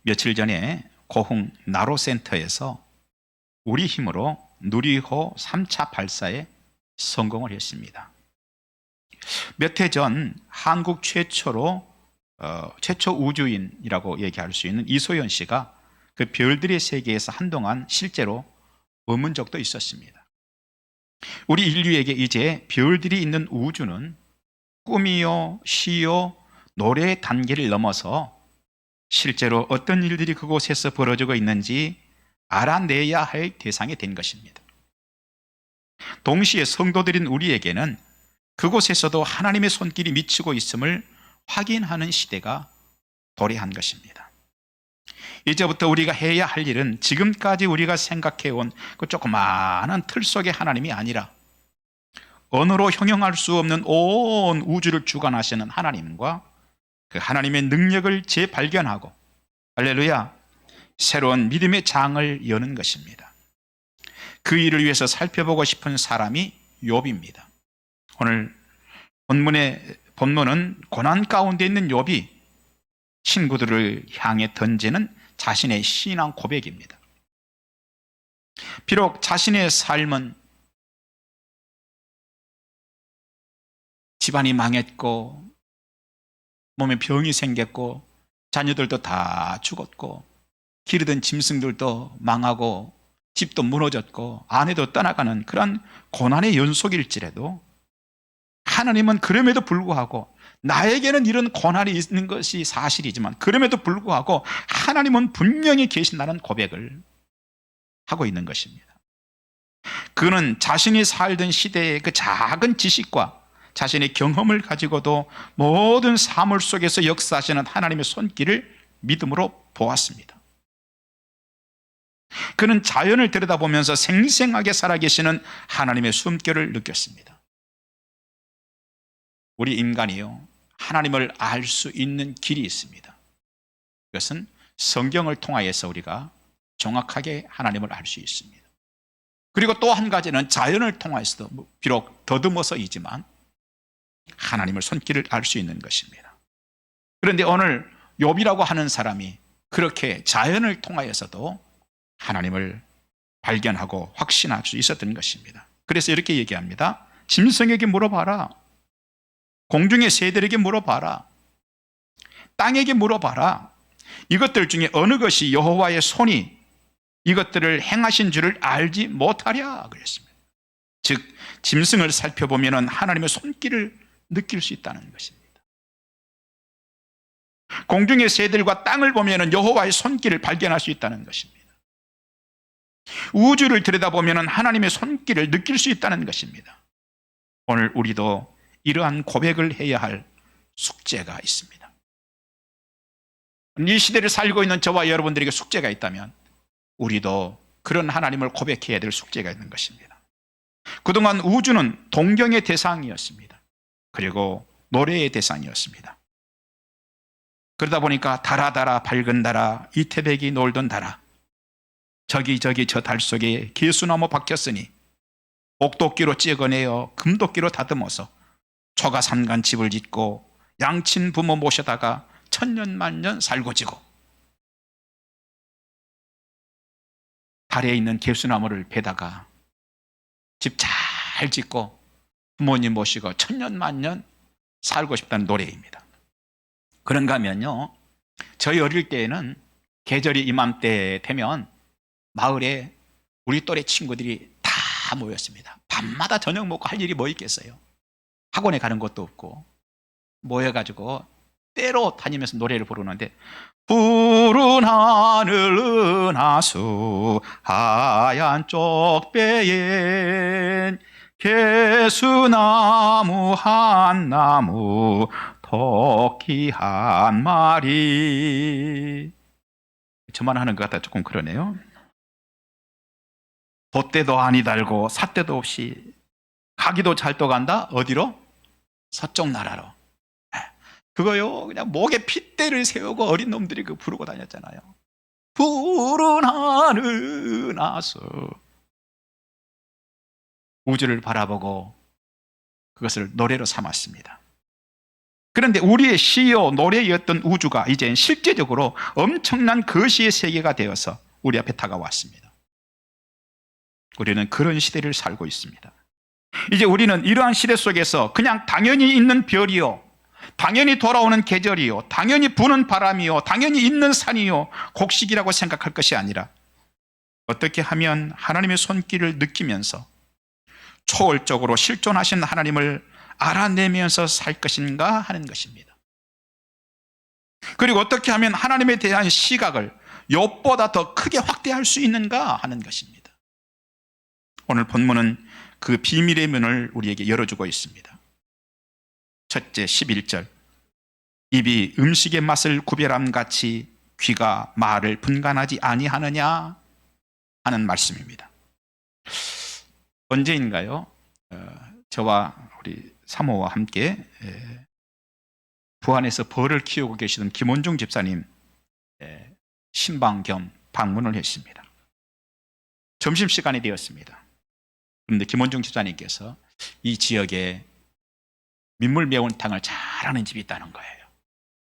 며칠 전에 고흥 나로센터에서 우리 힘으로 누리호 3차 발사에 성공을 했습니다. 몇 해 전 한국 최초 우주인이라고 얘기할 수 있는 이소연 씨가 그 별들의 세계에서 한동안 실제로 머문 적도 있었습니다. 우리 인류에게 이제 별들이 있는 우주는 꿈이요, 시요, 노래의 단계를 넘어서 실제로 어떤 일들이 그곳에서 벌어지고 있는지 알아내야 할 대상이 된 것입니다. 동시에 성도들인 우리에게는 그곳에서도 하나님의 손길이 미치고 있음을 확인하는 시대가 도래한 것입니다. 이제부터 우리가 해야 할 일은 지금까지 우리가 생각해온 그 조그마한 틀 속의 하나님이 아니라 언어로 형용할 수 없는 온 우주를 주관하시는 하나님과 그 하나님의 능력을 재발견하고, 할렐루야, 새로운 믿음의 장을 여는 것입니다. 그 일을 위해서 살펴보고 싶은 사람이 욥입니다. 오늘 본문은 고난 가운데 있는 욥이 친구들을 향해 던지는 자신의 신앙 고백입니다. 비록 자신의 삶은 집안이 망했고 몸에 병이 생겼고 자녀들도 다 죽었고 기르던 짐승들도 망하고 집도 무너졌고 아내도 떠나가는 그런 고난의 연속일지라도 하나님은 그럼에도 불구하고, 나에게는 이런 고난이 있는 것이 사실이지만 그럼에도 불구하고 하나님은 분명히 계신다는 고백을 하고 있는 것입니다. 그는 자신이 살던 시대의 그 작은 지식과 자신의 경험을 가지고도 모든 사물 속에서 역사하시는 하나님의 손길을 믿음으로 보았습니다. 그는 자연을 들여다보면서 생생하게 살아계시는 하나님의 숨결을 느꼈습니다. 우리 인간이요, 하나님을 알 수 있는 길이 있습니다. 그것은 성경을 통하여서 우리가 정확하게 하나님을 알 수 있습니다. 그리고 또 한 가지는 자연을 통하여서도 비록 더듬어서이지만 하나님을 손길을 알 수 있는 것입니다. 그런데 오늘 욥이라고 하는 사람이 그렇게 자연을 통하여서도 하나님을 발견하고 확신할 수 있었던 것입니다. 그래서 이렇게 얘기합니다. 짐승에게 물어봐라. 공중의 새들에게 물어봐라. 땅에게 물어봐라. 이것들 중에 어느 것이 여호와의 손이 이것들을 행하신 줄을 알지 못하랴 그랬습니다. 즉 짐승을 살펴보면 하나님의 손길을 느낄 수 있다는 것입니다. 공중의 새들과 땅을 보면 여호와의 손길을 발견할 수 있다는 것입니다. 우주를 들여다보면 하나님의 손길을 느낄 수 있다는 것입니다. 오늘 우리도 이러한 고백을 해야 할 숙제가 있습니다. 이 시대를 살고 있는 저와 여러분들에게 숙제가 있다면 우리도 그런 하나님을 고백해야 될 숙제가 있는 것입니다. 그동안 우주는 동경의 대상이었습니다. 그리고 노래의 대상이었습니다. 그러다 보니까 달아 밝은 달아 이태백이 놀던 달아, 저기 저 달 속에 개수나무 박혔으니 옥도끼로 찍어내어 금도끼로 다듬어서 초가삼간 집을 짓고 양친 부모 모셔다가 천년만년 살고 지고, 달에 있는 개수나무를 베다가 집 잘 짓고 부모님 모시고 천년만년 살고 싶다는 노래입니다. 그런가 하면요, 저희 어릴 때에는 계절이 이맘때 되면 마을에 우리 또래 친구들이 다 모였습니다. 밤마다 저녁 먹고 할 일이 뭐 있겠어요. 학원에 가는 것도 없고 모여가지고 때로 다니면서 노래를 부르는데, 푸른 하늘 은하수 하얀 쪽배엔 개수나무 한 나무 토끼 한 마리. 저만 하는 것 같아 조금 그러네요. 돛대도 아니 달고 삿대도 없이 가기도 잘 떠간다. 어디로? 서쪽 나라로. 그거요, 그냥 목에 핏대를 세우고 어린 놈들이 그 부르고 다녔잖아요. 푸른 하늘 나서 우주를 바라보고 그것을 노래로 삼았습니다. 그런데 우리의 시요 노래였던 우주가 이제 실제적으로 엄청난 거시의 세계가 되어서 우리 앞에 다가왔습니다. 우리는 그런 시대를 살고 있습니다. 이제 우리는 이러한 시대 속에서 그냥 당연히 있는 별이요, 당연히 돌아오는 계절이요, 당연히 부는 바람이요, 당연히 있는 산이요, 곡식이라고 생각할 것이 아니라 어떻게 하면 하나님의 손길을 느끼면서 초월적으로 실존하신 하나님을 알아내면서 살 것인가 하는 것입니다. 그리고 어떻게 하면 하나님에 대한 시각을 욥보다 더 크게 확대할 수 있는가 하는 것입니다. 오늘 본문은 그 비밀의 문을 우리에게 열어주고 있습니다. 첫째 11절, 입이 음식의 맛을 구별함 같이 귀가 말을 분간하지 아니하느냐 하는 말씀입니다. 언제인가요? 저와 우리 사모와 함께 부안에서 벌을 키우고 계시던 김원중 집사님 신방 겸 방문을 했습니다. 점심시간이 되었습니다. 그런데 김원중 집사님께서 이 지역에 민물 매운탕을 잘하는 집이 있다는 거예요.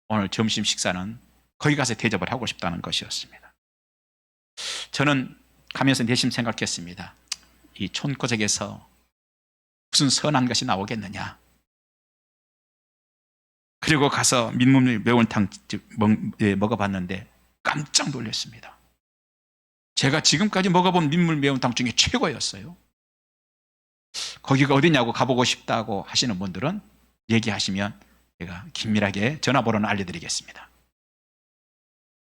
오늘 점심 식사는 거기 가서 대접을 하고 싶다는 것이었습니다. 저는 가면서 내심 생각했습니다. 이 촌고적에서 무슨 선한 것이 나오겠느냐. 그리고 가서 민물 매운탕 먹어봤는데 깜짝 놀랐습니다. 제가 지금까지 먹어본 민물 매운탕 중에 최고였어요. 거기가 어디냐고 가보고 싶다고 하시는 분들은 얘기하시면 제가 긴밀하게 전화번호는 알려드리겠습니다.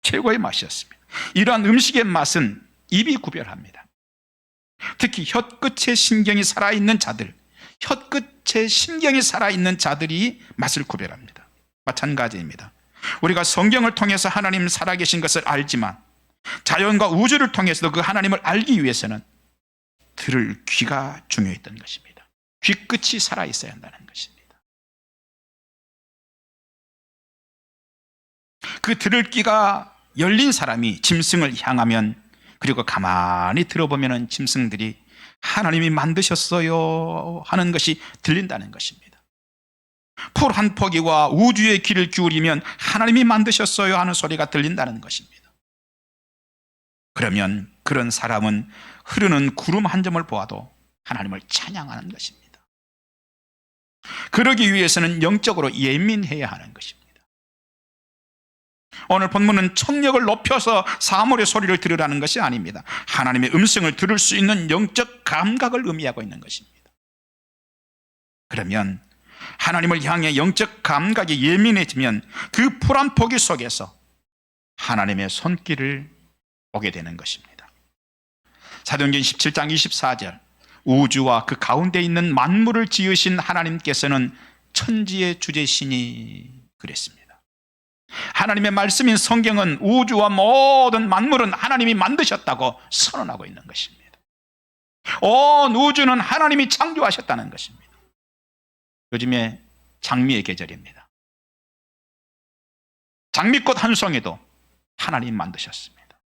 최고의 맛이었습니다. 이러한 음식의 맛은 입이 구별합니다. 특히 혀끝에 신경이 살아있는 자들, 혀끝에 신경이 살아있는 자들이 맛을 구별합니다. 마찬가지입니다. 우리가 성경을 통해서 하나님 살아계신 것을 알지만 자연과 우주를 통해서도 그 하나님을 알기 위해서는 들을 귀가 중요했던 것입니다. 귀끝이 살아있어야 한다는 것입니다. 그 들을 귀가 열린 사람이 짐승을 향하면, 그리고 가만히 들어보면 짐승들이 하나님이 만드셨어요 하는 것이 들린다는 것입니다. 풀 한 포기와 우주의 귀를 기울이면 하나님이 만드셨어요 하는 소리가 들린다는 것입니다. 그러면 그런 사람은 흐르는 구름 한 점을 보아도 하나님을 찬양하는 것입니다. 그러기 위해서는 영적으로 예민해야 하는 것입니다. 오늘 본문은 청력을 높여서 사물의 소리를 들으라는 것이 아닙니다. 하나님의 음성을 들을 수 있는 영적 감각을 의미하고 있는 것입니다. 그러면 하나님을 향해 영적 감각이 예민해지면 그 풀 한 포기 속에서 하나님의 손길을 보게 되는 것입니다. 사도행전 17장 24절, 우주와 그 가운데 있는 만물을 지으신 하나님께서는 천지의 주제시니 그랬습니다. 하나님의 말씀인 성경은 우주와 모든 만물은 하나님이 만드셨다고 선언하고 있는 것입니다. 온 우주는 하나님이 창조하셨다는 것입니다. 요즘에 장미의 계절입니다. 장미꽃 한 송이도 하나님 만드셨습니다.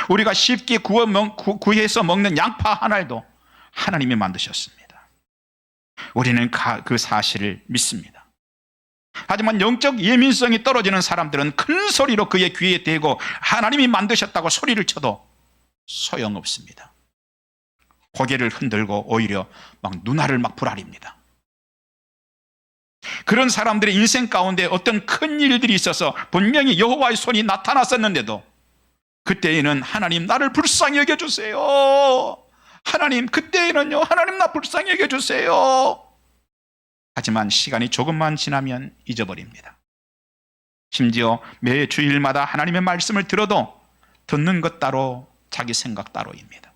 우리가 쉽게 구해서 먹는 양파 한 알도 하나님이 만드셨습니다. 우리는 그 사실을 믿습니다. 하지만 영적 예민성이 떨어지는 사람들은 큰 소리로 그의 귀에 대고 하나님이 만드셨다고 소리를 쳐도 소용없습니다. 고개를 흔들고 오히려 막 눈알을 막 부라립니다. 그런 사람들의 인생 가운데 어떤 큰 일들이 있어서 분명히 여호와의 손이 나타났었는데도 그때에는 하나님 나를 불쌍히 여겨주세요. 하나님 그때에는요, 하나님 나 불쌍히 여겨주세요. 하지만 시간이 조금만 지나면 잊어버립니다. 심지어 매 주일마다 하나님의 말씀을 들어도 듣는 것 따로 자기 생각 따로입니다.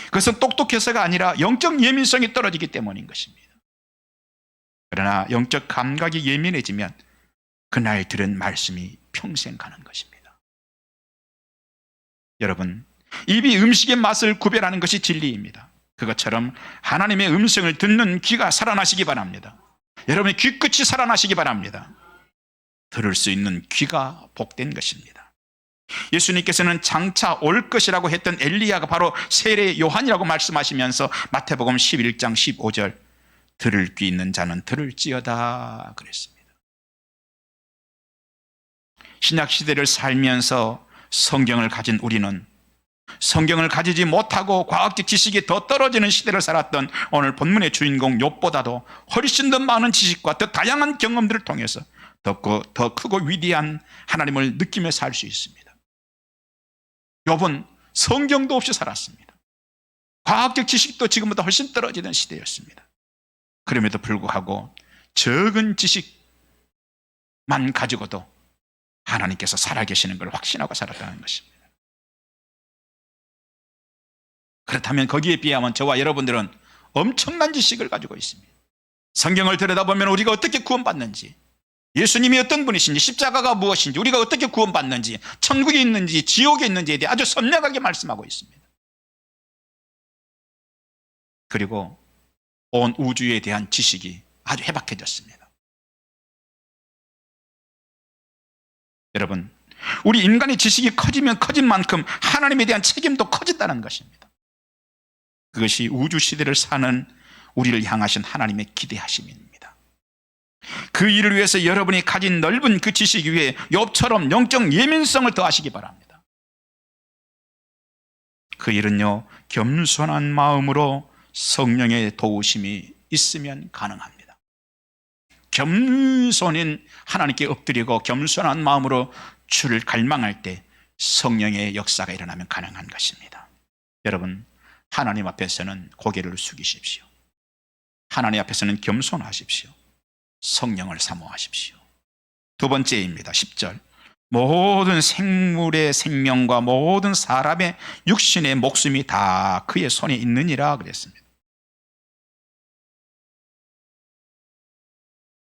그것은 똑똑해서가 아니라 영적 예민성이 떨어지기 때문인 것입니다. 그러나 영적 감각이 예민해지면 그날 들은 말씀이 평생 가는 것입니다. 여러분, 입이 음식의 맛을 구별하는 것이 진리입니다. 그것처럼 하나님의 음성을 듣는 귀가 살아나시기 바랍니다. 여러분의 귀끝이 살아나시기 바랍니다. 들을 수 있는 귀가 복된 것입니다. 예수님께서는 장차 올 것이라고 했던 엘리야가 바로 세례 요한이라고 말씀하시면서 마태복음 11장 15절 들을 귀 있는 자는 들을지어다 그랬습니다. 신약 시대를 살면서 성경을 가진 우리는 성경을 가지지 못하고 과학적 지식이 더 떨어지는 시대를 살았던 오늘 본문의 주인공 욥보다도 훨씬 더 많은 지식과 더 다양한 경험들을 통해서 더 크고 위대한 하나님을 느끼며 살 수 있습니다. 욥은 성경도 없이 살았습니다. 과학적 지식도 지금보다 훨씬 떨어지던 시대였습니다. 그럼에도 불구하고 적은 지식만 가지고도 하나님께서 살아계시는 걸 확신하고 살았다는 것입니다. 그렇다면 거기에 비하면 저와 여러분들은 엄청난 지식을 가지고 있습니다. 성경을 들여다보면 우리가 어떻게 구원받는지, 예수님이 어떤 분이신지, 십자가가 무엇인지, 우리가 어떻게 구원받는지, 천국에 있는지 지옥에 있는지에 대해 아주 선명하게 말씀하고 있습니다. 그리고 온 우주에 대한 지식이 아주 해박해졌습니다. 여러분, 우리 인간의 지식이 커지면 커진 만큼 하나님에 대한 책임도 커진다는 것입니다. 그것이 우주 시대를 사는 우리를 향하신 하나님의 기대하심입니다. 그 일을 위해서 여러분이 가진 넓은 그 지식 위에 욥처럼 영적 예민성을 더하시기 바랍니다. 그 일은요, 겸손한 마음으로 성령의 도우심이 있으면 가능합니다. 겸손인 하나님께 엎드리고 겸손한 마음으로 주를 갈망할 때 성령의 역사가 일어나면 가능한 것입니다. 여러분, 하나님 앞에서는 고개를 숙이십시오. 하나님 앞에서는 겸손하십시오. 성령을 사모하십시오. 두 번째입니다. 10절. 모든 생물의 생명과 모든 사람의 육신의 목숨이 다 그의 손에 있느니라 그랬습니다.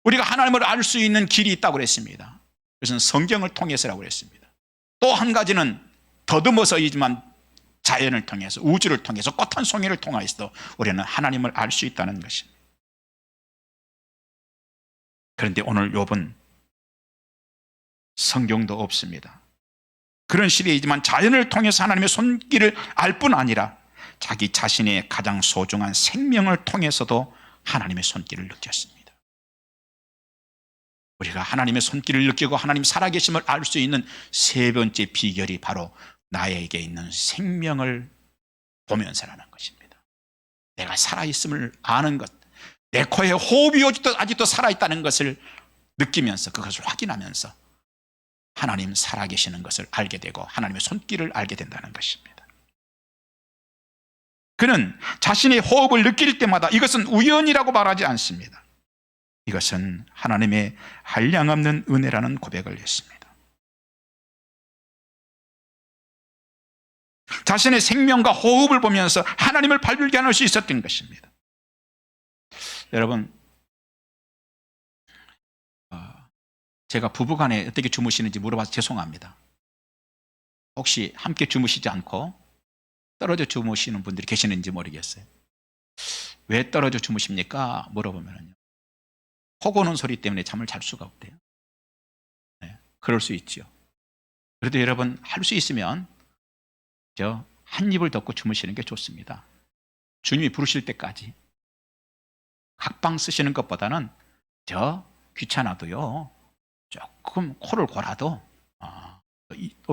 우리가 하나님을 알 수 있는 길이 있다고 그랬습니다. 그것은 성경을 통해서라고 그랬습니다. 또 한 가지는 더듬어서이지만 자연을 통해서, 우주를 통해서, 꽃 한 송이를 통하여서 우리는 하나님을 알 수 있다는 것입니다. 그런데 오늘 욥은 성경도 없습니다. 그런 시대이지만 자연을 통해서 하나님의 손길을 알 뿐 아니라 자기 자신의 가장 소중한 생명을 통해서도 하나님의 손길을 느꼈습니다. 우리가 하나님의 손길을 느끼고 하나님 살아계심을 알 수 있는 세 번째 비결이 바로 나에게 있는 생명을 보면서라는 것입니다. 내가 살아있음을 아는 것, 내 코에 호흡이 아직도 살아있다는 것을 느끼면서 그것을 확인하면서 하나님 살아계시는 것을 알게 되고 하나님의 손길을 알게 된다는 것입니다. 그는 자신의 호흡을 느낄 때마다 이것은 우연이라고 말하지 않습니다. 이것은 하나님의 한량없는 은혜라는 고백을 했습니다. 자신의 생명과 호흡을 보면서 하나님을 발견할 수 있었던 것입니다. 여러분, 제가 부부간에 어떻게 주무시는지 물어봐서 죄송합니다. 혹시 함께 주무시지 않고 떨어져 주무시는 분들이 계시는지 모르겠어요. 왜 떨어져 주무십니까? 물어보면요, 코 고는 소리 때문에 잠을 잘 수가 없대요. 네, 그럴 수 있죠. 그래도 여러분, 할 수 있으면 한 입을 덮고 주무시는 게 좋습니다. 주님이 부르실 때까지. 각방 쓰시는 것보다는 귀찮아도요, 조금 코를 골아도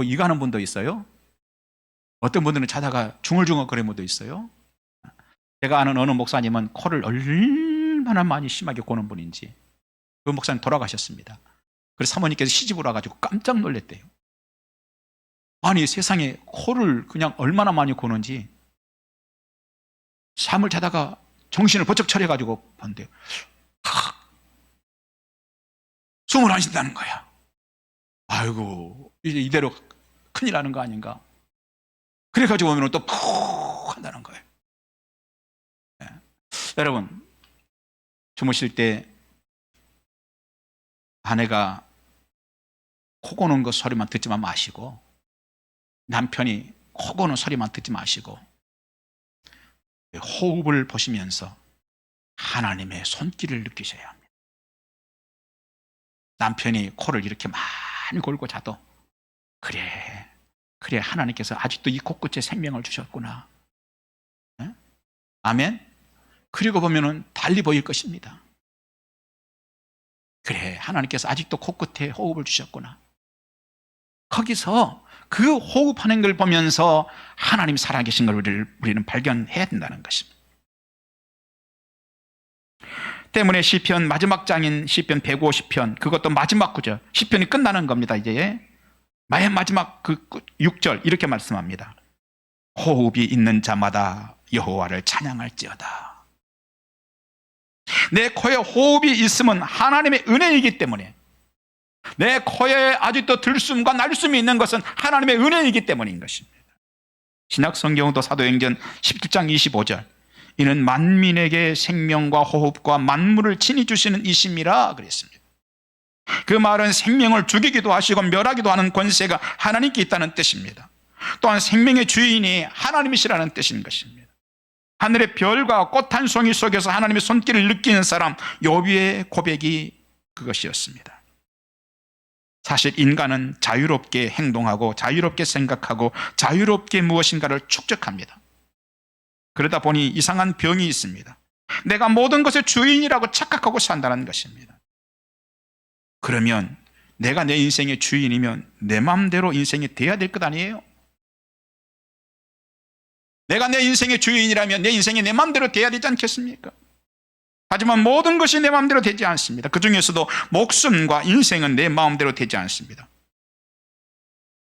이가는 분도 있어요. 어떤 분들은 자다가 중얼중얼 거리는 분도 있어요. 제가 아는 어느 목사님은 코를 얼마나 많이 심하게 고는 분인지, 그 목사님 돌아가셨습니다. 그래서 사모님께서 시집을 와가지고 깜짝 놀랐대요. 아니, 세상에 코를 그냥 얼마나 많이 고는지, 잠을 자다가 정신을 번쩍 차려가지고 본대요. 숨을 안 쉰다는 거야. 아이고, 이제 이대로 큰일 나는 거 아닌가. 그래가지고 오면 또 푹 한다는 거예요. 네. 여러분, 주무실 때 아내가 코 고는 거 소리만 듣지만 마시고, 남편이 코 고는 소리만 듣지 마시고 호흡을 보시면서 하나님의 손길을 느끼셔야 합니다. 남편이 코를 이렇게 많이 골고 자도 그래 하나님께서 아직도 이 코끝에 생명을 주셨구나. 네? 아멘. 그리고 보면은 달리 보일 것입니다. 그래, 하나님께서 아직도 코끝에 호흡을 주셨구나. 거기서 그 호흡하는 걸 보면서 하나님 살아계신 걸 우리는 발견해야 된다는 것입니다. 때문에 시편 마지막 장인 시편 150편, 그것도 마지막 구절, 시편이 끝나는 겁니다. 이제 마지막 그 6절 이렇게 말씀합니다. 호흡이 있는 자마다 여호와를 찬양할지어다. 내 코에 호흡이 있으면 하나님의 은혜이기 때문에, 내 코에 아직도 들숨과 날숨이 있는 것은 하나님의 은혜이기 때문인 것입니다. 신약 성경도 사도행전 17장 25절, 이는 만민에게 생명과 호흡과 만물을 친히 주시는 이심이라 그랬습니다. 그 말은 생명을 죽이기도 하시고 멸하기도 하는 권세가 하나님께 있다는 뜻입니다. 또한 생명의 주인이 하나님이시라는 뜻인 것입니다. 하늘의 별과 꽃 한 송이 속에서 하나님의 손길을 느끼는 사람 욥의 고백이 그것이었습니다. 사실 인간은 자유롭게 행동하고 자유롭게 생각하고 자유롭게 무엇인가를 축적합니다. 그러다 보니 이상한 병이 있습니다. 내가 모든 것의 주인이라고 착각하고 산다는 것입니다. 그러면 내가 내 인생의 주인이면 내 마음대로 인생이 돼야 될 것 아니에요? 내가 내 인생의 주인이라면 내 인생이 내 마음대로 돼야 되지 않겠습니까? 하지만 모든 것이 내 마음대로 되지 않습니다. 그 중에서도 목숨과 인생은 내 마음대로 되지 않습니다.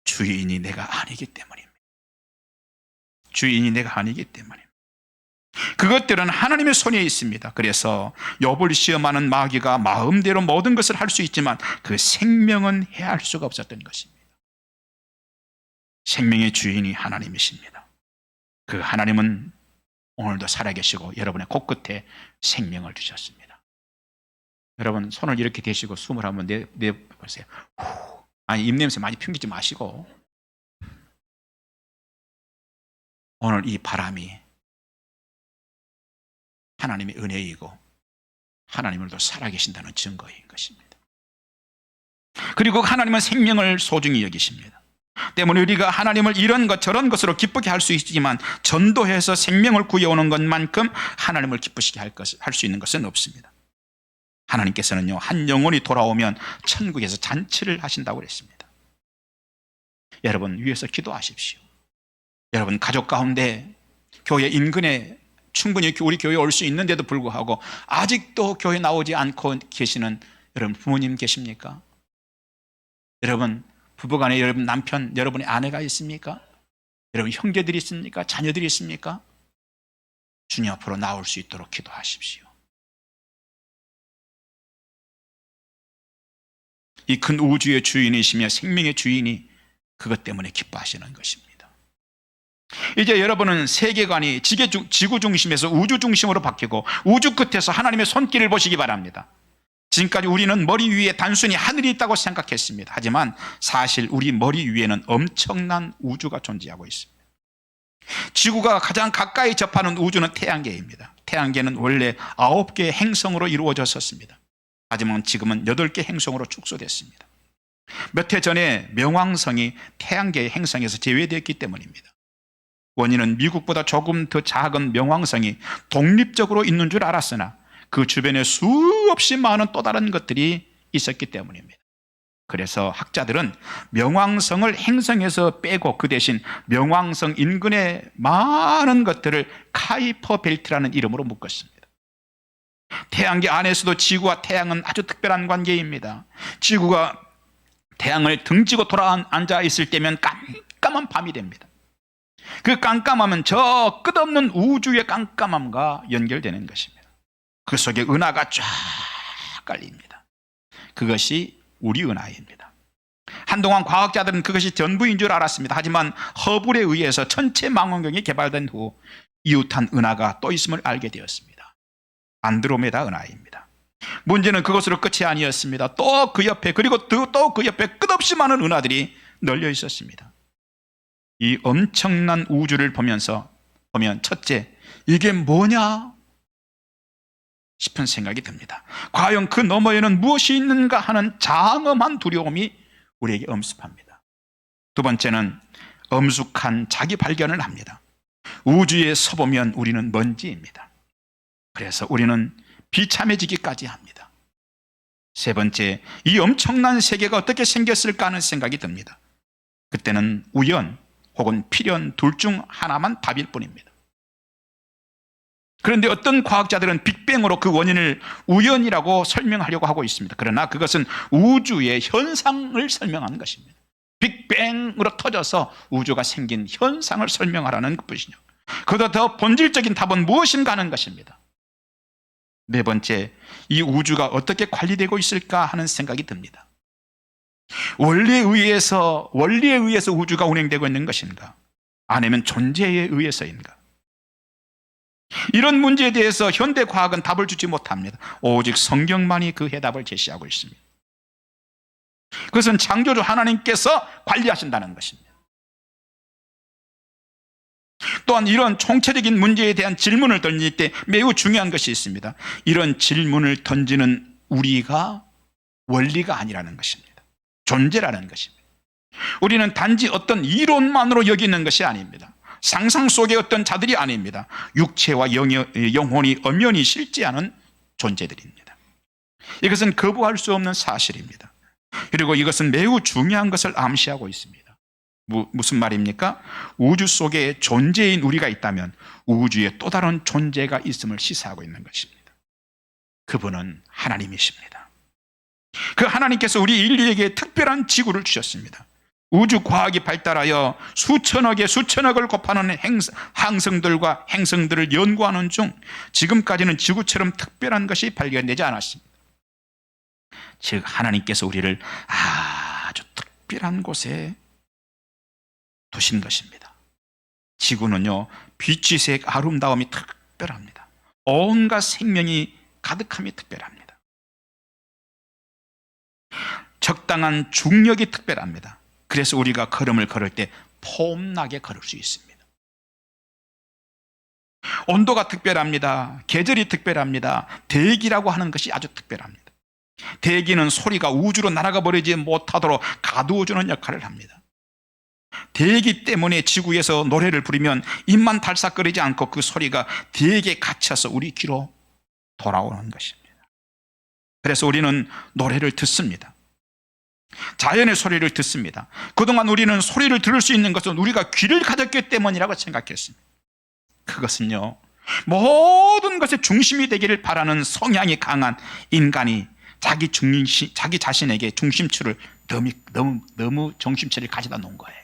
주인이 내가 아니기 때문입니다. 주인이 내가 아니기 때문입니다. 그것들은 하나님의 손에 있습니다. 그래서 욥을 시험하는 마귀가 마음대로 모든 것을 할 수 있지만 그 생명은 해할 수가 없었던 것입니다. 생명의 주인이 하나님이십니다. 그 하나님은 오늘도 살아계시고 여러분의 코끝에 생명을 주셨습니다. 여러분 손을 이렇게 대시고 숨을 한번 내보세요. 아니 입냄새 많이 풍기지 마시고, 오늘 이 바람이 하나님의 은혜이고 하나님을도 살아계신다는 증거인 것입니다. 그리고 하나님은 생명을 소중히 여기십니다. 때문에 우리가 하나님을 이런 것 저런 것으로 기쁘게 할 수 있지만 전도해서 생명을 구해오는 것만큼 하나님을 기쁘시게 할 수 있는 것은 없습니다. 하나님께서는요, 한 영혼이 돌아오면 천국에서 잔치를 하신다고 그랬습니다. 여러분 위해서 기도하십시오. 여러분 가족 가운데 교회 인근에 충분히 우리 교회에 올 수 있는데도 불구하고 아직도 교회 나오지 않고 계시는 여러분 부모님 계십니까? 여러분 부부간에 여러분 남편, 여러분의 아내가 있습니까? 여러분 형제들이 있습니까? 자녀들이 있습니까? 주님 앞으로 나올 수 있도록 기도하십시오. 이 큰 우주의 주인이시며 생명의 주인이 그것 때문에 기뻐하시는 것입니다. 이제 여러분은 세계관이 지구 중심에서 우주 중심으로 바뀌고 우주 끝에서 하나님의 손길을 보시기 바랍니다. 지금까지 우리는 머리 위에 단순히 하늘이 있다고 생각했습니다. 하지만 사실 우리 머리 위에는 엄청난 우주가 존재하고 있습니다. 지구가 가장 가까이 접하는 우주는 태양계입니다. 태양계는 원래 9개의 행성으로 이루어졌었습니다. 하지만 지금은 8개 행성으로 축소됐습니다. 몇 해 전에 명왕성이 태양계의 행성에서 제외되었기 때문입니다. 원인은 미국보다 조금 더 작은 명왕성이 독립적으로 있는 줄 알았으나 그 주변에 수없이 많은 또 다른 것들이 있었기 때문입니다. 그래서 학자들은 명왕성을 행성에서 빼고 그 대신 명왕성 인근의 많은 것들을 카이퍼 벨트라는 이름으로 묶었습니다. 태양계 안에서도 지구와 태양은 아주 특별한 관계입니다. 지구가 태양을 등지고 돌아앉아 있을 때면 깜깜한 밤이 됩니다. 그 깜깜함은 저 끝없는 우주의 깜깜함과 연결되는 것입니다. 그 속에 은하가 쫙 깔립니다. 그것이 우리 은하입니다. 한동안 과학자들은 그것이 전부인 줄 알았습니다. 하지만 허블에 의해서 전체 망원경이 개발된 후 이웃한 은하가 또 있음을 알게 되었습니다. 안드로메다 은하입니다. 문제는 그것으로 끝이 아니었습니다. 또 그 옆에, 그리고 또 그 옆에 끝없이 많은 은하들이 널려 있었습니다. 이 엄청난 우주를 보면 첫째, 이게 뭐냐 싶은 생각이 듭니다. 과연 그 너머에는 무엇이 있는가 하는 장엄한 두려움이 우리에게 엄습합니다. 두 번째는 엄숙한 자기 발견을 합니다. 우주에 서보면 우리는 먼지입니다. 그래서 우리는 비참해지기까지 합니다. 세 번째, 이 엄청난 세계가 어떻게 생겼을까 하는 생각이 듭니다. 그때는 우연 혹은 필연 둘 중 하나만 답일 뿐입니다. 그런데 어떤 과학자들은 빅뱅으로 그 원인을 우연이라고 설명하려고 하고 있습니다. 그러나 그것은 우주의 현상을 설명하는 것입니다. 빅뱅으로 터져서 우주가 생긴 현상을 설명하라는 것이죠. 그보다 더 본질적인 답은 무엇인가 하는 것입니다. 네 번째, 이 우주가 어떻게 관리되고 있을까 하는 생각이 듭니다. 원리에 의해서 우주가 운행되고 있는 것인가? 아니면 존재에 의해서인가? 이런 문제에 대해서 현대 과학은 답을 주지 못합니다. 오직 성경만이 그 해답을 제시하고 있습니다. 그것은 창조주 하나님께서 관리하신다는 것입니다. 또한 이런 총체적인 문제에 대한 질문을 던질 때 매우 중요한 것이 있습니다. 이런 질문을 던지는 우리가 원리가 아니라는 것입니다. 존재라는 것입니다. 우리는 단지 어떤 이론만으로 여기는 것이 아닙니다. 상상 속의 어떤 자들이 아닙니다. 육체와 영혼이 엄연히 실제하는 존재들입니다. 이것은 거부할 수 없는 사실입니다. 그리고 이것은 매우 중요한 것을 암시하고 있습니다. 무슨 말입니까? 우주 속에 존재인 우리가 있다면 우주에 또 다른 존재가 있음을 시사하고 있는 것입니다. 그분은 하나님이십니다. 그 하나님께서 우리 인류에게 특별한 지구를 주셨습니다. 우주 과학이 발달하여 수천억을 곱하는 항성들과 행성들을 연구하는 중 지금까지는 지구처럼 특별한 것이 발견되지 않았습니다. 즉 하나님께서 우리를 아주 특별한 곳에 두신 것입니다. 지구는요, 빛이색 아름다움이 특별합니다. 온갖 생명이 가득함이 특별합니다. 적당한 중력이 특별합니다. 그래서 우리가 걸음을 걸을 때 폼나게 걸을 수 있습니다. 온도가 특별합니다. 계절이 특별합니다. 대기라고 하는 것이 아주 특별합니다. 대기는 소리가 우주로 날아가 버리지 못하도록 가두어주는 역할을 합니다. 대기 때문에 지구에서 노래를 부르면 입만 달싹거리지 않고 그 소리가 대기에 갇혀서 우리 귀로 돌아오는 것입니다. 그래서 우리는 노래를 듣습니다. 자연의 소리를 듣습니다. 그동안 우리는 소리를 들을 수 있는 것은 우리가 귀를 가졌기 때문이라고 생각했습니다. 그것은요, 모든 것의 중심이 되기를 바라는 성향이 강한 인간이 자기 자신에게 중심추를 너무 중심추를 가져다 놓은 거예요.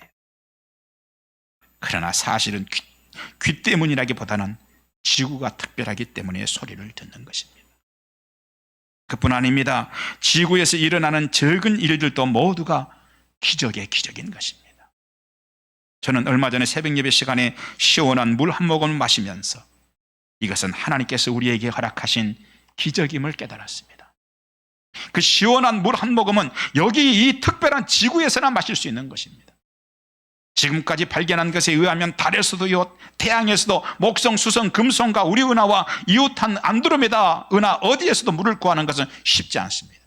그러나 사실은 귀 때문이라기보다는 지구가 특별하기 때문에 소리를 듣는 것입니다. 그뿐 아닙니다. 지구에서 일어나는 적은 일들도 모두가 기적인 것입니다. 저는 얼마 전에 새벽 예배 시간에 시원한 물 한 모금 마시면서 이것은 하나님께서 우리에게 허락하신 기적임을 깨달았습니다. 그 시원한 물 한 모금은 여기 이 특별한 지구에서나 마실 수 있는 것입니다. 지금까지 발견한 것에 의하면 달에서도요, 태양에서도 목성, 수성, 금성과 우리 은하와 이웃한 안드로메다 은하 어디에서도 물을 구하는 것은 쉽지 않습니다.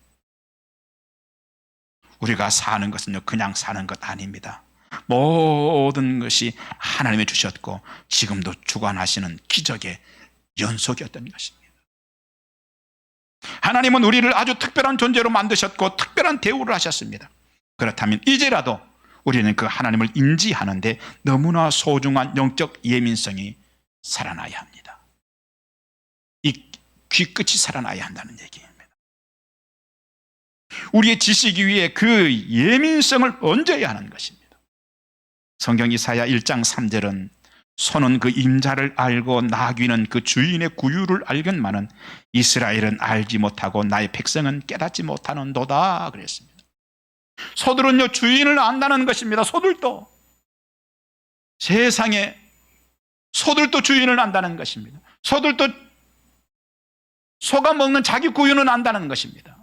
우리가 사는 것은요, 그냥 사는 것 아닙니다. 모든 것이 하나님이 주셨고 지금도 주관하시는 기적의 연속이었던 것입니다. 하나님은 우리를 아주 특별한 존재로 만드셨고 특별한 대우를 하셨습니다. 그렇다면 이제라도 우리는 그 하나님을 인지하는데 너무나 소중한 영적 예민성이 살아나야 합니다. 이 귀끝이 살아나야 한다는 얘기입니다. 우리의 지식 위에 그 예민성을 얹어야 하는 것입니다. 성경 이사야 1장 3절은 소는 그 임자를 알고 나귀는 그 주인의 구유를 알건만은 이스라엘은 알지 못하고 나의 백성은 깨닫지 못하는도다 그랬습니다. 소들은요, 주인을 안다는 것입니다. 소들도 세상에 소들도 주인을 안다는 것입니다. 소들도 소가 먹는 자기 구유는 안다는 것입니다.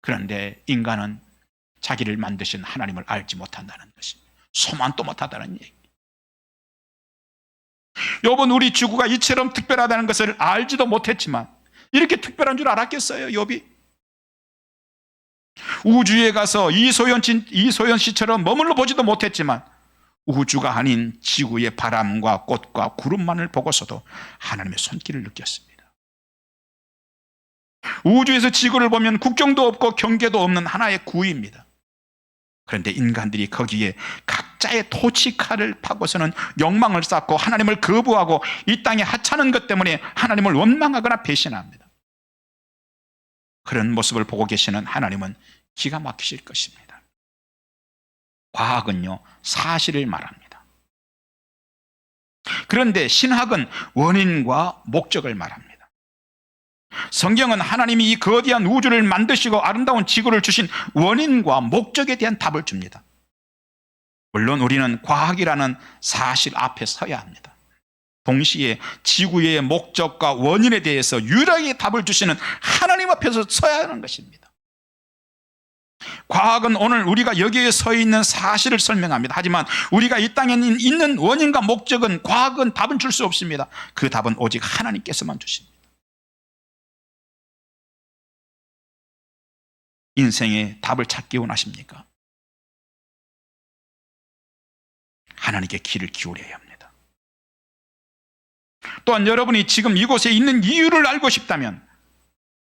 그런데 인간은 자기를 만드신 하나님을 알지 못한다는 것입니다. 소만 또 못하다는 얘기. 욥은 우리 지구가 이처럼 특별하다는 것을 알지도 못했지만 이렇게 특별한 줄 알았겠어요, 욥이? 우주에 가서 이소연 씨처럼 머물러 보지도 못했지만 우주가 아닌 지구의 바람과 꽃과 구름만을 보고서도 하나님의 손길을 느꼈습니다. 우주에서 지구를 보면 국경도 없고 경계도 없는 하나의 구입니다. 그런데 인간들이 거기에 각자의 토치칼을 파고서는 욕망을 쌓고 하나님을 거부하고 이 땅에 하찮은 것 때문에 하나님을 원망하거나 배신합니다. 그런 모습을 보고 계시는 하나님은 기가 막히실 것입니다. 과학은요, 사실을 말합니다. 그런데 신학은 원인과 목적을 말합니다. 성경은 하나님이 이 거대한 우주를 만드시고 아름다운 지구를 주신 원인과 목적에 대한 답을 줍니다. 물론 우리는 과학이라는 사실 앞에 서야 합니다. 동시에 지구의 목적과 원인에 대해서 유일하게 답을 주시는 하나님 앞에서 서야 하는 것입니다. 과학은 오늘 우리가 여기에 서 있는 사실을 설명합니다. 하지만 우리가 이 땅에 있는 원인과 목적은, 과학은 답은 줄 수 없습니다. 그 답은 오직 하나님께서만 주십니다. 인생의 답을 찾기 원하십니까? 하나님께 귀를 기울여야 합니다. 또한 여러분이 지금 이곳에 있는 이유를 알고 싶다면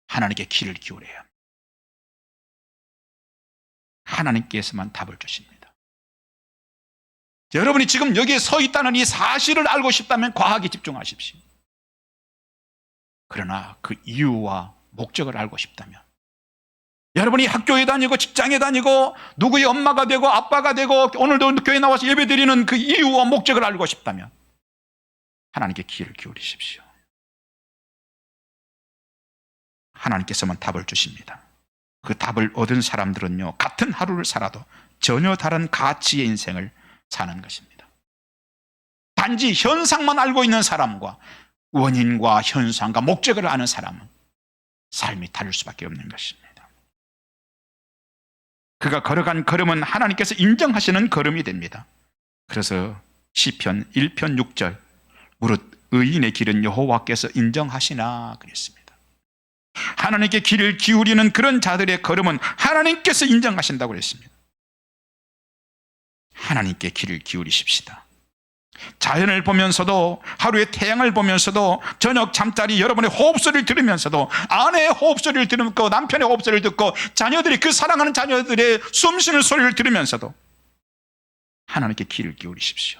하나님께 귀를 기울여야 합니다. 하나님께서만 답을 주십니다. 여러분이 지금 여기에 서 있다는 이 사실을 알고 싶다면 과학에 집중하십시오. 그러나 그 이유와 목적을 알고 싶다면, 여러분이 학교에 다니고 직장에 다니고 누구의 엄마가 되고 아빠가 되고 오늘도 교회 나와서 예배드리는 그 이유와 목적을 알고 싶다면 하나님께 귀를 기울이십시오. 하나님께서만 답을 주십니다. 그 답을 얻은 사람들은요, 같은 하루를 살아도 전혀 다른 가치의 인생을 사는 것입니다. 단지 현상만 알고 있는 사람과 원인과 현상과 목적을 아는 사람은 삶이 다를 수밖에 없는 것입니다. 그가 걸어간 걸음은 하나님께서 인정하시는 걸음이 됩니다. 그래서 시편 1편 6절, 무릇 의인의 길은 여호와께서 인정하시나 그랬습니다. 하나님께 귀를 기울이는 그런 자들의 걸음은 하나님께서 인정하신다고 그랬습니다. 하나님께 귀를 기울이십시다. 자연을 보면서도, 하루의 태양을 보면서도, 저녁 잠자리 여러분의 호흡소리를 들으면서도, 아내의 호흡소리를 듣고 남편의 호흡소리를 듣고 자녀들이, 그 사랑하는 자녀들의 숨쉬는 소리를 들으면서도 하나님께 귀를 기울이십시오.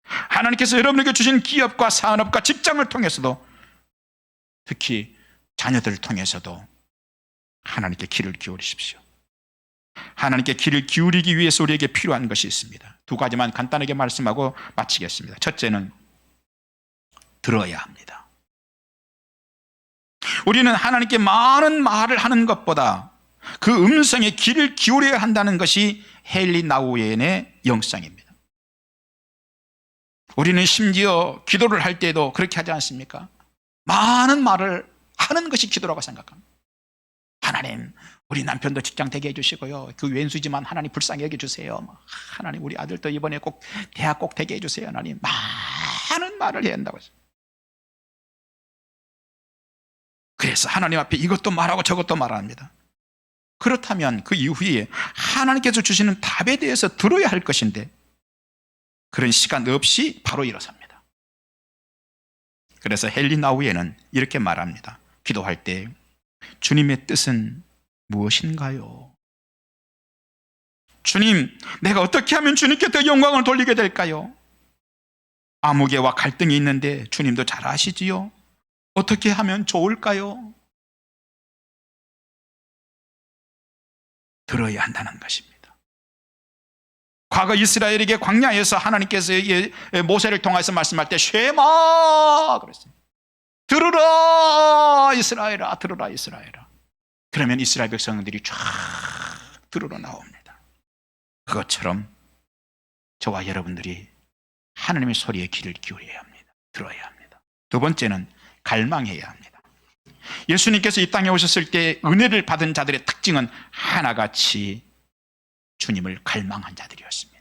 하나님께서 여러분에게 주신 기업과 산업과 직장을 통해서도, 특히 자녀들을 통해서도 하나님께 귀를 기울이십시오. 하나님께 귀를 기울이기 위해서 우리에게 필요한 것이 있습니다. 두 가지만 간단하게 말씀하고 마치겠습니다. 첫째는 들어야 합니다. 우리는 하나님께 많은 말을 하는 것보다 그 음성에 귀를 기울여야 한다는 것이 헨리 나우엔의 영성입니다. 우리는 심지어 기도를 할 때도 그렇게 하지 않습니까? 많은 말을 하는 것이 기도라고 생각합니다. 하나님, 우리 남편도 직장 되게 해주시고요, 그 왼수지만 하나님 불쌍히 여겨주세요. 하나님, 우리 아들도 이번에 꼭 대학 꼭 되게 해주세요. 하나님, 많은 말을 해야 한다고 했어요. 그래서 하나님 앞에 이것도 말하고 저것도 말합니다. 그렇다면 그 이후에 하나님께서 주시는 답에 대해서 들어야 할 것인데 그런 시간 없이 바로 일어섭니다. 그래서 헨리 나우엔은 이렇게 말합니다. 기도할 때 주님의 뜻은 무엇인가요? 주님, 내가 어떻게 하면 주님께 더 영광을 돌리게 될까요? 아무개와 갈등이 있는데 주님도 잘 아시지요? 어떻게 하면 좋을까요? 들어야 한다는 것입니다. 과거 이스라엘에게 광야에서 하나님께서 모세를 통해서 말씀할 때 쉐마 그랬어요. 들으라 이스라엘아, 들으라 이스라엘아. 그러면 이스라엘 백성들이 쫙 들으러 나옵니다. 그것처럼 저와 여러분들이 하나님의 소리에 귀를 기울여야 합니다. 들어야 합니다. 두 번째는 갈망해야 합니다. 예수님께서 이 땅에 오셨을 때 은혜를 받은 자들의 특징은 하나같이 주님을 갈망한 자들이었습니다.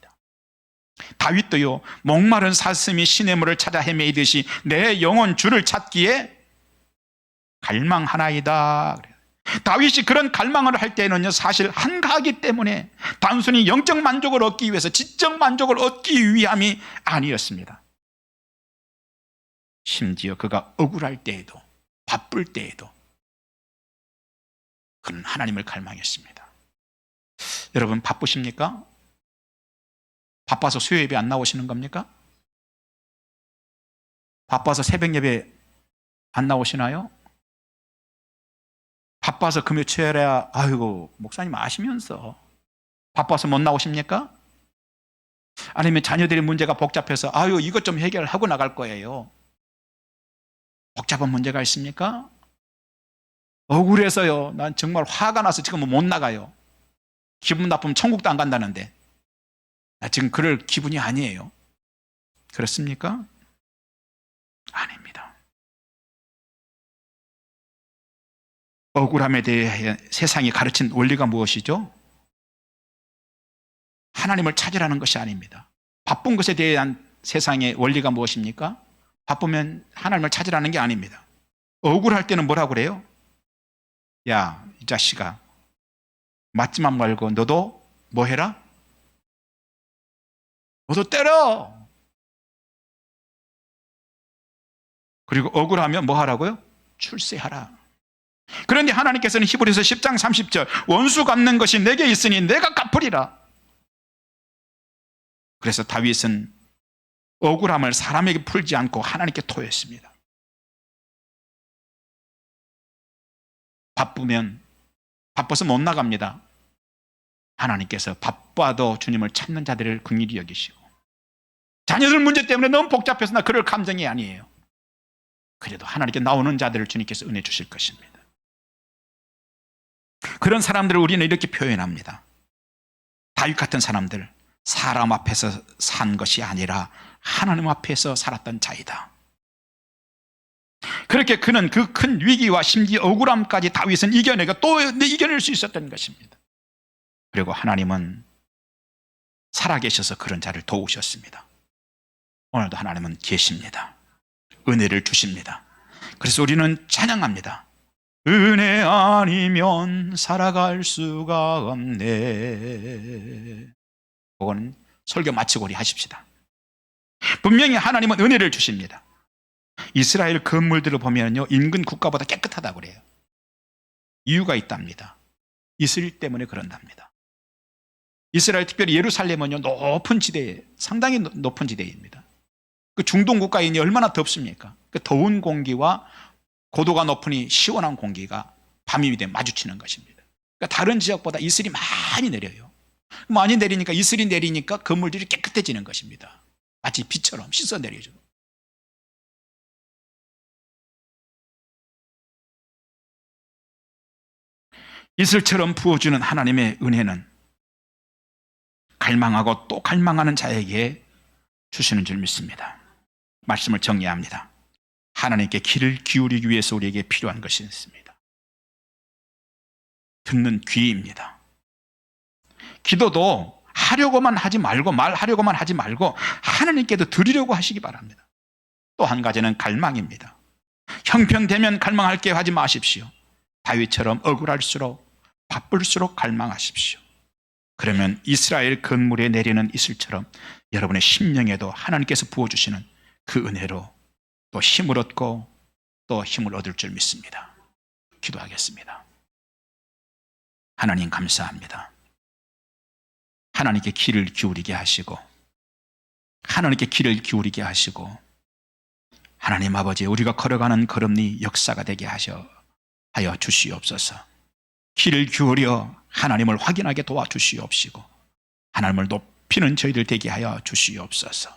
다윗도요, 목마른 사슴이 시냇물을 찾아 헤매이듯이 내 영혼 주를 찾기에 갈망하나이다. 다윗이 그런 갈망을 할 때는요, 사실 한가하기 때문에 단순히 영적 만족을 얻기 위해서, 지적 만족을 얻기 위함이 아니었습니다. 심지어 그가 억울할 때에도, 바쁠 때에도 그는 하나님을 갈망했습니다. 여러분 바쁘십니까? 바빠서 수요 예배 안 나오시는 겁니까? 바빠서 새벽 예배 안 나오시나요? 바빠서 금요 초열에 아이고 목사님 아시면서 바빠서 못 나오십니까? 아니면 자녀들의 문제가 복잡해서 아유 이것 좀 해결하고 나갈 거예요. 복잡한 문제가 있습니까? 억울해서요. 난 정말 화가 나서 지금 못 나가요. 기분 나쁘면 천국도 안 간다는데 나 지금 그럴 기분이 아니에요. 그렇습니까? 아닙니다. 억울함에 대해 세상이 가르친 원리가 무엇이죠? 하나님을 찾으라는 것이 아닙니다. 바쁜 것에 대한 세상의 원리가 무엇입니까? 바쁘면 하나님을 찾으라는 게 아닙니다. 억울할 때는 뭐라고 그래요? 야, 이 자식아, 맞지만 말고 너도 뭐 해라? 너도 때려! 그리고 억울하면 뭐 하라고요? 출세하라. 그런데 하나님께서는 히브리서 10장 30절 원수 갚는 것이 내게 있으니 내가 갚으리라. 그래서 다윗은 억울함을 사람에게 풀지 않고 하나님께 토했습니다. 바빠서 못 나갑니다. 하나님께서 바빠도 주님을 찾는 자들을 긍휼히 여기시고 자녀들 문제 때문에 너무 복잡해서 나 그럴 감정이 아니에요. 그래도 하나님께 나오는 자들을 주님께서 은혜 주실 것입니다. 그런 사람들을 우리는 이렇게 표현합니다. 다윗 같은 사람들, 사람 앞에서 산 것이 아니라 하나님 앞에서 살았던 자이다. 그렇게 그는 그 큰 위기와 심지어 억울함까지 다윗은 이겨내고 또 이겨낼 수 있었던 것입니다. 그리고 하나님은 살아계셔서 그런 자를 도우셨습니다. 오늘도 하나님은 계십니다. 은혜를 주십니다. 그래서 우리는 찬양합니다. 은혜 아니면 살아갈 수가 없네. 그거는 설교 마치고 우리 하십시다. 분명히 하나님은 은혜를 주십니다. 이스라엘 건물들을 보면요 인근 국가보다 깨끗하다고 그래요. 이유가 있답니다. 이스라엘 때문에 그런답니다. 이스라엘 특별히 예루살렘은요 높은 지대에 상당히 높은 지대입니다. 그 중동 국가인이 얼마나 덥습니까? 그 더운 공기와 고도가 높으니 시원한 공기가 밤이 되면 마주치는 것입니다. 그러니까 다른 지역보다 이슬이 많이 내려요. 많이 내리니까 이슬이 내리니까 건물들이 깨끗해지는 것입니다. 마치 비처럼 씻어 내려줘. 이슬처럼 부어주는 하나님의 은혜는 갈망하고 또 갈망하는 자에게 주시는 줄 믿습니다. 말씀을 정리합니다. 하나님께 귀를 기울이기 위해서 우리에게 필요한 것이 있습니다. 듣는 귀입니다. 기도도 하려고만 하지 말고 말하려고만 하지 말고 하나님께도 드리려고 하시기 바랍니다. 또 한 가지는 갈망입니다. 형편되면 갈망할게 하지 마십시오. 다윗처럼 억울할수록 바쁠수록 갈망하십시오. 그러면 이스라엘 건물에 내리는 이슬처럼 여러분의 심령에도 하나님께서 부어주시는 그 은혜로 또 힘을 얻고 또 힘을 얻을 줄 믿습니다. 기도하겠습니다. 하나님 감사합니다. 하나님께 귀를 기울이게 하시고 하나님께 귀를 기울이게 하시고 하나님 아버지 우리가 걸어가는 걸음이 역사가 되게 하여 주시옵소서. 귀를 기울여 하나님을 확인하게 도와주시옵시고 하나님을 높이는 저희들 되게 하여 주시옵소서.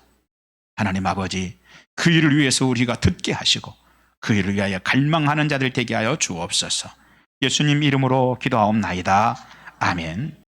하나님 아버지 그 일을 위해서 우리가 듣게 하시고 그 일을 위하여 갈망하는 자들 되게 하여 주옵소서. 예수님 이름으로 기도하옵나이다. 아멘.